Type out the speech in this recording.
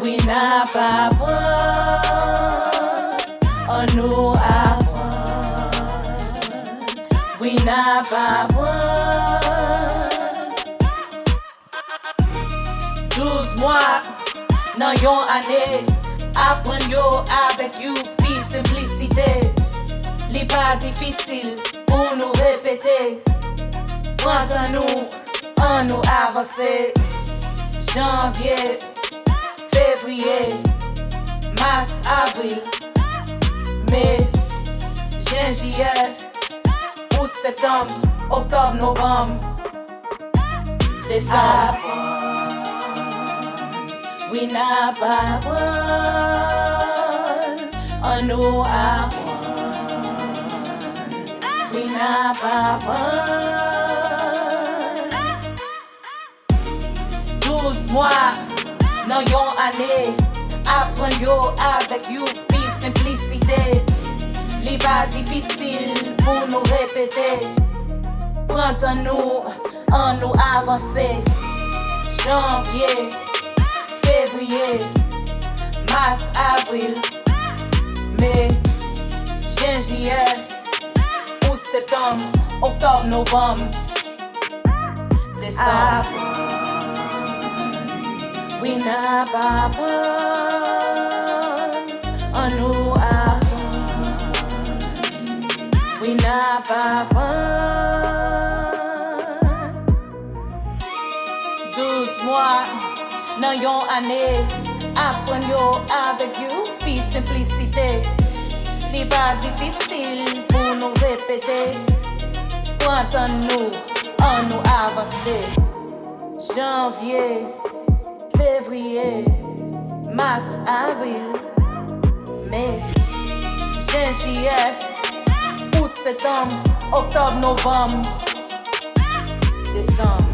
We n'a pas point, on nous a point. We n'a pas point. 12 mois, nan yon année, apprendre yo avec you, puis simplicité. Li pas difficile pour nous répéter. Prends nous, on nous avancer. Janvier, février, mars, avril, mai, juin, juillet, août, septembre, octobre, novembre, décembre. We n'a pas point, on nous apprend. We n'a pas point. 12 mois, nan yon année, apprendre yo avec you, puis simplicité. Li pas difficile pour nous répéter. Prends nous, on nous avancer. Janvier, février, mars, avril, mai, juin, juillet, août, septembre, octobre, novembre, décembre. We n'a pas point, on nous apprend. We n'a pas point. 12 mois, nan yon année, apprendre yo avec you, puis simplicité. Li pas difficile pour nous répéter. Prends nous, on nous avancer. Janvier, février, mars, avril, mai, juin, juillet, août, septembre, octobre, novembre, décembre.